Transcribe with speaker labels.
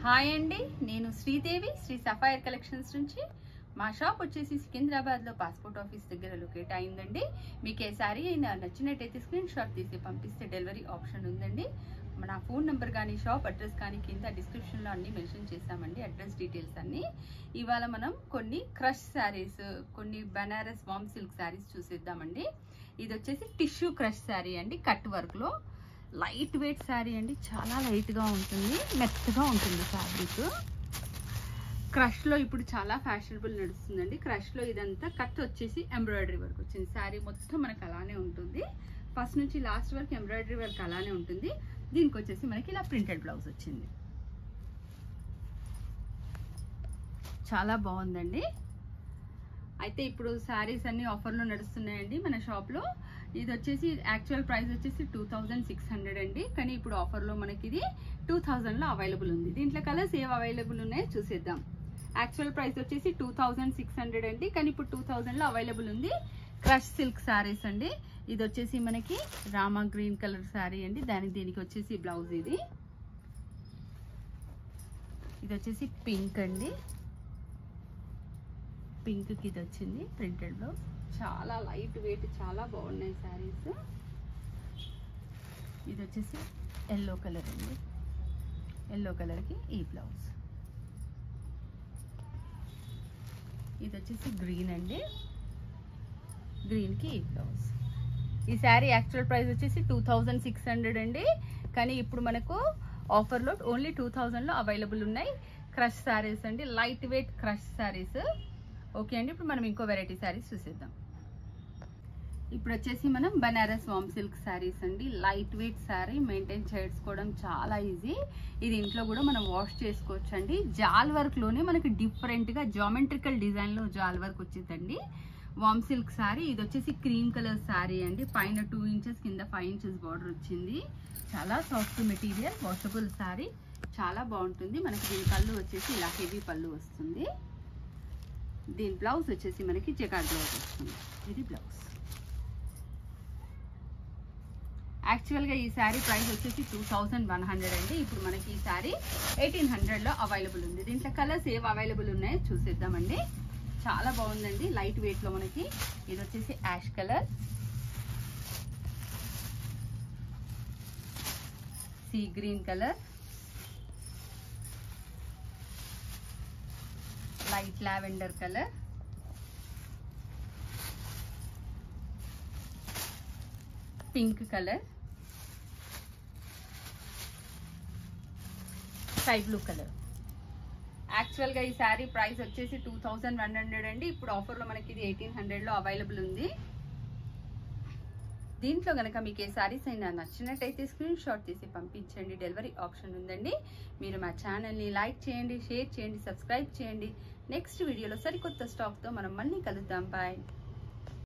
Speaker 1: Hi అండి, నేను Sridevi Shri sapphire collections నుంచి. మా షాప్ వచ్చేసి సికింద్రాబాద్లో పాస్పోర్ట్ ఆఫీస్ దగ్గర లొకేట్ అయిందండి. మీకు ఏ సారీ అయినా నచ్చినట్టయితే స్క్రీన్ షాట్ తీసి పంపిస్తే డెలివరీ ఆప్షన్ ఉందండి. నా ఫోన్ నెంబర్ కానీ షాప్ అడ్రస్ కానీ కింద డిస్క్రిప్షన్లో అన్నీ మెన్షన్ చేస్తామండి, అడ్రస్ డీటెయిల్స్ అన్నీ. ఇవాళ మనం కొన్ని క్రష్ శారీస్, కొన్ని బనారస్ వామ్ సిల్క్ శారీస్ చూసేద్దామండి. ఇది వచ్చేసి టిష్యూ క్రష్ శారీ అండి, కట్ వర్క్లో లైట్ వెయిట్ శారీ అండి. చాలా లైట్గా ఉంటుంది, మెత్తగా ఉంటుంది ఫ్యాబ్రిక్. క్రష్లో ఇప్పుడు చాలా ఫ్యాషనబుల్ నడుస్తుందండి. క్రష్లో ఇదంతా కట్ వచ్చేసి ఎంబ్రాయిడరీ వర్క్ వచ్చింది. శారీ మొత్తం మనకు అలానే ఉంటుంది, ఫస్ట్ నుంచి లాస్ట్ వరకు ఎంబ్రాయిడరీ వర్క్ అలానే ఉంటుంది. దీనికి వచ్చేసి మనకి ఇలా ప్రింటెడ్ బ్లౌజ్ వచ్చింది. చాలా బాగుందండి. అయితే ఇప్పుడు శారీస్ అన్ని ఆఫర్లో నడుస్తున్నాయండి మన షాప్లో. ఇది వచ్చేసి యాక్చువల్ ప్రైస్ వచ్చేసి 2600 అండి, కానీ ఇప్పుడు ఆఫర్లో మనకి ఇది 2000లో అవైలబుల్ ఉంది. దీంట్లో కలర్స్ ఏవి అవైలబుల్ ఉన్నాయో చూసేద్దాం. యాక్చువల్ ప్రైస్ వచ్చేసి 2600 అండి, కానీ ఇప్పుడు 2000లో అవైలబుల్ ఉంది. క్రష్ సిల్క్ శారీస్ అండి. ఇది వచ్చేసి మనకి రామా గ్రీన్ కలర్ శారీ అండి, దీనికి వచ్చేసి బ్లౌజ్. ఇది వచ్చేసి పింక్ అండి, పింక్ కి ఇది వచ్చింది ప్రింటెడ్ బ్లౌజ్. చాలా లైట్ వెయిట్, చాలా బాగున్నాయి శారీస్. ఇది వచ్చేసి ఎల్లో కలర్ అండి, ఎల్లో కలర్కి ఈ బ్లౌజ్. ఇది వచ్చేసి గ్రీన్ అండి, గ్రీన్కి ఈ బ్లౌజ్. ఈ శారీ యాక్చువల్ ప్రైస్ వచ్చేసి 2600 అండి, కానీ ఇప్పుడు మనకు ఆఫర్లో ఓన్లీ 2000లో అవైలబుల్ ఉన్నాయి. క్రష్ శారీస్ అండి, light weight crush saris. Okay అండి, ఇప్పుడు మనం ఇంకో వెరైటీ శారీస్ చూసేద్దాం. ఇప్పుడు వచ్చేసి మనం బనారస్ వామ్ సిల్క్ శారీస్ అండి. లైట్ వెయిట్ శారీ, మెయింటైన్ చేసుకోవడం చాలా ఈజీ. ఇది ఇంట్లో కూడా మనం వాష్ చేసుకోవచ్చు అండి. జాల్ వర్క్లోనే మనకి డిఫరెంట్గా జామెట్రికల్ డిజైన్లో జాల్ వర్క్ వచ్చిందండి. వామ్ సిల్క్ శారీ. ఇది వచ్చేసి క్రీమ్ కలర్ శారీ అండి, పైన 2 ఇంచెస్ కింద 5 ఇంచెస్ బార్డర్ వచ్చింది. చాలా సాఫ్ట్ మెటీరియల్, వాషబుల్ శారీ, చాలా బాగుంటుంది. మనకి దీని పళ్ళు వచ్చేసి ఇలా హెవీ పళ్ళు వస్తుంది. దీని బ్లౌజ్ వచ్చేసి మనకి జకార్డ్ బ్లౌజ్ వస్తుంది. ఇది బ్లౌజ్. యాక్చువల్గా ఈ శారీ ప్రైస్ వచ్చేసి 2100 అండి, ఇప్పుడు మనకి ఈ శారీ 1800లో అవైలబుల్ ఉంది. దీంట్లో కలర్స్ ఏవి అవైలబుల్ ఉన్నాయో చూసేద్దామండి. చాలా బాగుందండి, లైట్ వెయిట్లో మనకి. ఇది వచ్చేసి ash colour, sea green colour, light lavender colour, pink colour, sky blue colour. యాక్చువల్గా ఈ శారీ ప్రైస్ వచ్చేసి 2100 అండి, ఇప్పుడు ఆఫర్లో మనకి ఇది 1800లో అవైలబుల్ ఉంది. దీంట్లో కనుక మీకు ఏ శారీస్ అయినా నచ్చినట్టయితే స్క్రీన్ షాట్ తీసి పంపించండి, డెలివరీ ఆప్షన్ ఉందండి. మీరు మా ఛానల్ని లైక్ చేయండి, షేర్ చేయండి, సబ్స్క్రైబ్ చేయండి. నెక్స్ట్ వీడియోలో సరికొత్త స్టాక్తో మనం మళ్ళీ కలుద్దాం. బాయ్.